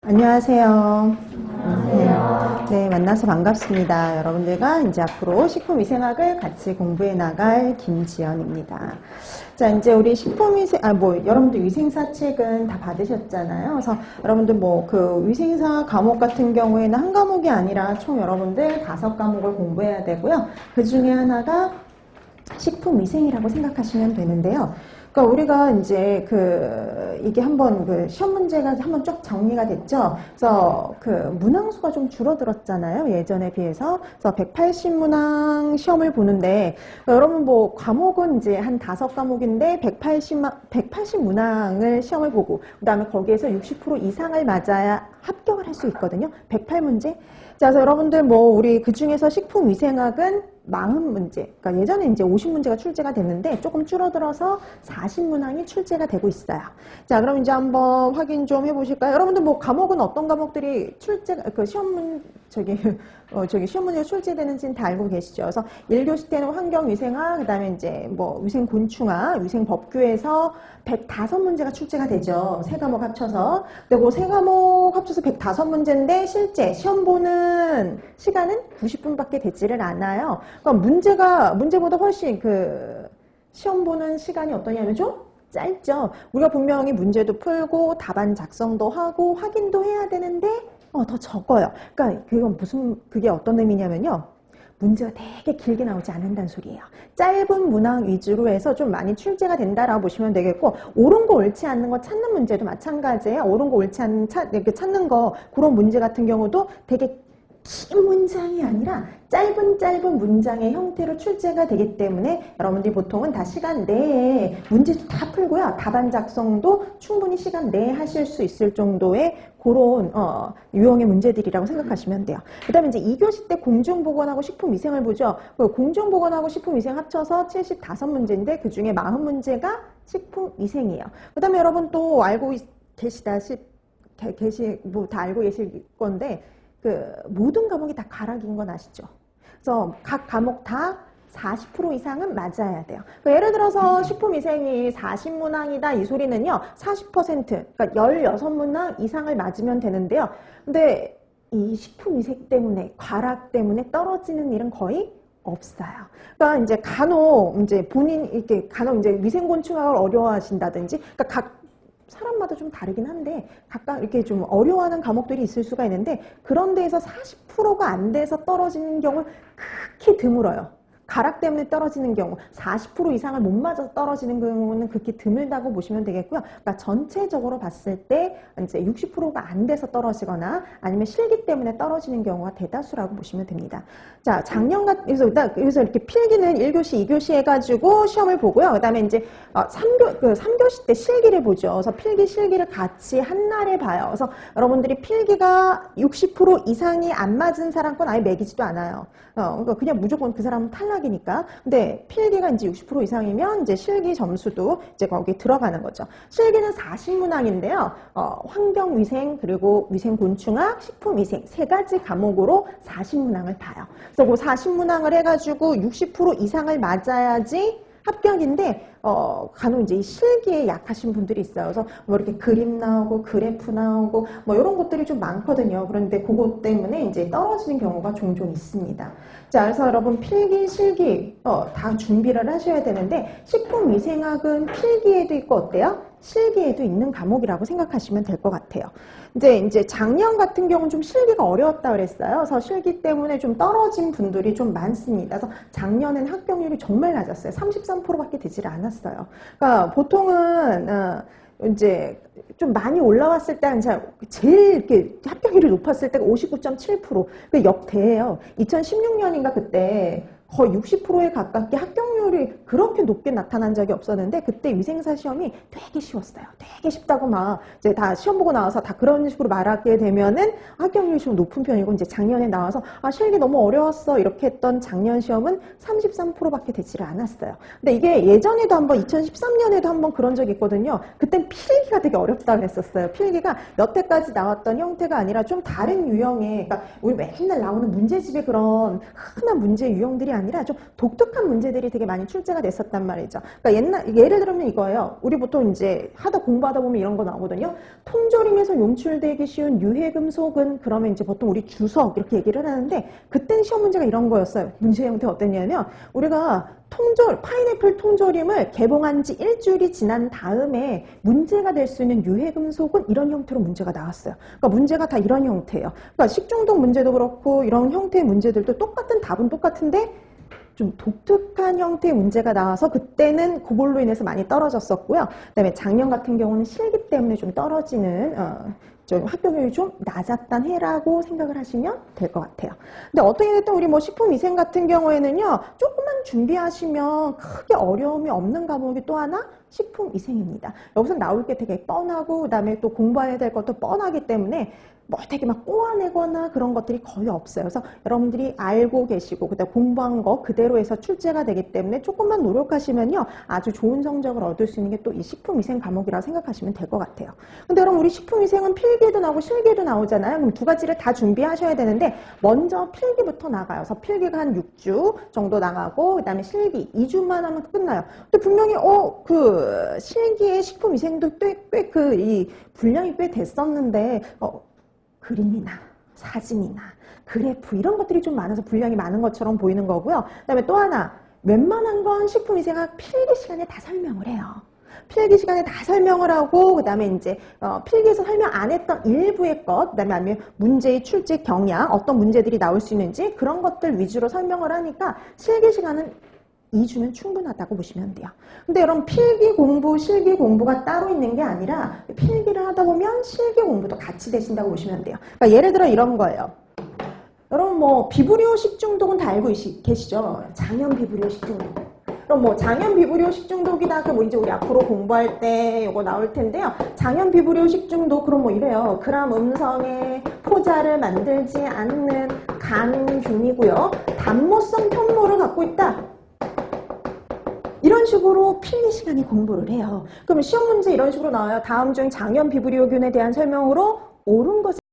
안녕하세요. 안녕하세요. 네, 만나서 반갑습니다. 여러분들과 이제 앞으로 식품위생학을 같이 공부해 나갈 김지연입니다. 자, 이제 우리 식품위생, 여러분들 위생사 책은 다 받으셨잖아요. 그래서 여러분들 그 위생사 과목 같은 경우에는 한 과목이 아니라 총 여러분들 5과목을 공부해야 되고요. 그 중에 하나가 식품위생이라고 생각하시면 되는데요. 그러니까 우리가 이제 이게 한번 시험 문제가 한번 쭉 정리가 됐죠. 그래서 문항수가 좀 줄어들었잖아요. 예전에 비해서. 그래서 180문항 시험을 보는데, 여러분 과목은 이제 한 5과목인데 180문항을 시험을 보고, 그 다음에 거기에서 60% 이상을 맞아야 합격을 할 수 있거든요. 108문제. 자, 그래서 여러분들 우리 그 중에서 식품위생학은 40문제, 그러니까 예전에 이제 50문제가 출제가 됐는데 조금 줄어들어서 40문항이 출제가 되고 있어요. 자, 그럼 이제 한번 확인 좀 해보실까요? 여러분들 과목은 어떤 과목들이 시험 문제가 출제되는지는 다 알고 계시죠? 그래서 1교시 때는 환경위생학, 그 다음에 이제 위생곤충학, 위생법규에서 105문제가 출제가 되죠. 3과목 합쳐서. 근데 그 3과목 합쳐서 105문제인데 실제 시험 보는 시간은 90분밖에 되지를 않아요. 그러니까 문제보다 훨씬 시험 보는 시간이 어떠냐면 좀 짧죠. 우리가 분명히 문제도 풀고 답안 작성도 하고 확인도 해야 되는데 더 적어요. 그러니까 그게 어떤 의미냐면요. 문제가 되게 길게 나오지 않는다는 소리예요. 짧은 문항 위주로 해서 좀 많이 출제가 된다라고 보시면 되겠고, 옳은 거 옳지 않는 거 찾는 문제도 마찬가지예요. 옳은 거 옳지 않는 이렇게 찾는 거, 그런 문제 같은 경우도 되게 긴 문장이 아니라 짧은 문장의 형태로 출제가 되기 때문에 여러분들이 보통은 다 시간 내에 문제도 다 풀고요. 답안 작성도 충분히 시간 내에 하실 수 있을 정도의 그런 유형의 문제들이라고 생각하시면 돼요. 그 다음에 이제 2교시 때 공중보건하고 식품위생을 보죠. 공중보건하고 식품위생 합쳐서 75문제인데 그 중에 40문제가 식품위생이에요. 그 다음에 여러분 또 알고 다 알고 계실 건데 모든 과목이 다 가락인 건 아시죠? 그래서 각 과목 다 40% 이상은 맞아야 돼요. 예를 들어서 식품위생이 40문항이다 이 소리는요. 40%, 그러니까 16문항 이상을 맞으면 되는데요. 근데 이 식품위생 때문에, 과락 때문에 떨어지는 일은 거의 없어요. 그러니까 이제 간혹 이제 위생곤충학을 어려워하신다든지, 그러니까 각 사람마다 좀 다르긴 한데 각각 이렇게 좀 어려워하는 과목들이 있을 수가 있는데, 그런 데에서 40%가 안 돼서 떨어지는 경우는 극히 드물어요. 가락 때문에 떨어지는 경우, 40% 이상을 못 맞아서 떨어지는 경우는 극히 드물다고 보시면 되겠고요. 그러니까 전체적으로 봤을 때 이제 60%가 안 돼서 떨어지거나 아니면 실기 때문에 떨어지는 경우가 대다수라고 보시면 됩니다. 자, 그래서 이렇게 필기는 1교시, 2교시 해가지고 시험을 보고요. 그 다음에 이제 3교시 때 실기를 보죠. 그래서 필기, 실기를 같이 한날에 봐요. 그래서 여러분들이 필기가 60% 이상이 안 맞은 사람 건 아예 매기지도 않아요. 그러니까 그냥 무조건 그 사람은 탈락이니까. 근데 필기가 이제 60% 이상이면 이제 실기 점수도 이제 거기에 들어가는 거죠. 실기는 40문항인데요. 환경위생, 그리고 위생곤충학, 식품위생 3가지 과목으로 40문항을 봐요. 그래서 그 40문항을 해가지고 60% 이상을 맞아야지 합격인데, 간혹 이제 실기에 약하신 분들이 있어요. 그래서 이렇게 그림 나오고 그래프 나오고 이런 것들이 좀 많거든요. 그런데 그것 때문에 이제 떨어지는 경우가 종종 있습니다. 자, 그래서 여러분 필기, 실기 다 준비를 하셔야 되는데, 식품위생학은 필기에도 있고 어때요? 실기에도 있는 과목이라고 생각하시면 될 것 같아요. 이제 작년 같은 경우는 좀 실기가 어려웠다 그랬어요. 그래서 실기 때문에 좀 떨어진 분들이 좀 많습니다. 그래서 작년엔 합격률이 정말 낮았어요. 33%밖에 되질 않았어요. 그러니까 보통은 이제 좀 많이 올라왔을 때는 제일 이렇게 합격률이 높았을 때가 59.7%. 그 역대예요. 2016년인가 그때 거의 60%에 가깝게 합격률이 그렇게 높게 나타난 적이 없었는데, 그때 위생사 시험이 되게 쉬웠어요. 되게 쉽다고 이제 다 시험 보고 나와서 다 그런 식으로 말하게 되면은 합격률이 좀 높은 편이고, 이제 작년에 나와서 실기 너무 어려웠어 이렇게 했던 작년 시험은 33%밖에 되지를 않았어요. 근데 이게 예전에도 한번 2013년에도 한번 그런 적이 있거든요. 그땐 필기가 되게 어렵다 그랬었어요. 필기가 여태까지 나왔던 형태가 아니라 좀 다른 유형의, 그러니까 우리 맨날 나오는 문제집의 그런 흔한 문제 유형들이 아니라 아니라 좀 독특한 문제들이 되게 많이 출제가 됐었단 말이죠. 그러니까 예를 들면 이거예요. 우리 보통 이제 공부하다 보면 이런 거 나오거든요. 통조림에서 용출되기 쉬운 유해금속은 그러면 이제 보통 우리 주석 이렇게 얘기를 하는데 그땐 시험 문제가 이런 거였어요. 문제 형태 어땠냐면 우리가 파인애플 통조림을 개봉한 지 일주일이 지난 다음에 문제가 될 수 있는 유해금속은 이런 형태로 문제가 나왔어요. 그러니까 문제가 다 이런 형태예요. 그러니까 식중독 문제도 그렇고 이런 형태의 문제들도 똑같은 답은 똑같은데 좀 독특한 형태의 문제가 나와서 그때는 그걸로 인해서 많이 떨어졌었고요. 그다음에 작년 같은 경우는 실기 때문에 좀 떨어지는 좀 합격률이 좀 낮았단 해라고 생각을 하시면 될 것 같아요. 근데 어떻게 됐든 우리 뭐 식품위생 같은 경우에는요, 조금만 준비하시면 크게 어려움이 없는 과목이 또 하나 식품위생입니다. 여기서 나올 게 되게 뻔하고 그다음에 또 공부해야 될 것도 뻔하기 때문에 뭐 되게 막 꼬아내거나 그런 것들이 거의 없어요. 그래서 여러분들이 알고 계시고 그다음 공부한 거 그대로 해서 출제가 되기 때문에 조금만 노력하시면요 아주 좋은 성적을 얻을 수 있는 게 또 이 식품위생 과목이라고 생각하시면 될 것 같아요. 근데 여러분 우리 식품위생은 필기에도 나오고 실기에도 나오잖아요. 그럼 두 가지를 다 준비하셔야 되는데 먼저 필기부터 나가요. 그래서 필기가 한 6주 정도 나가고 그다음에 실기 2주만 하면 끝나요. 근데 분명히 그 실기의 식품위생도 꽤 이 분량이 꽤 됐었는데 그림이나 사진이나 그래프 이런 것들이 좀 많아서 분량이 많은 것처럼 보이는 거고요. 그다음에 또 하나 웬만한 건 식품위생학 필기 시간에 다 설명을 해요. 필기 시간에 다 설명을 하고 그다음에 이제 필기에서 설명 안 했던 일부의 것 그다음에 아니면 문제의 출제 경향 어떤 문제들이 나올 수 있는지 그런 것들 위주로 설명을 하니까 실기 시간은 2주면 충분하다고 보시면 돼요. 근데 여러분 필기 공부, 실기 공부가 따로 있는 게 아니라 필기를 하다 보면 실기 공부도 같이 되신다고 보시면 돼요. 그러니까 예를 들어 이런 거예요. 여러분 뭐 비브리오 식중독은 다 알고 계시죠? 장염 비브리오 식중독. 그럼 뭐 장염 비브리오 식중독이다. 그럼 이제 우리 앞으로 공부할 때 이거 나올 텐데요. 장염 비브리오 식중독 그럼 뭐 이래요. 그람 음성의 포자를 만들지 않는 간균이고요. 단모성 편모를 갖고 있다. 이런 식으로 필기 시간에 공부를 해요. 그럼 시험 문제 이런 식으로 나와요. 다음 중 장염 비브리오균에 대한 설명으로 옳은 것을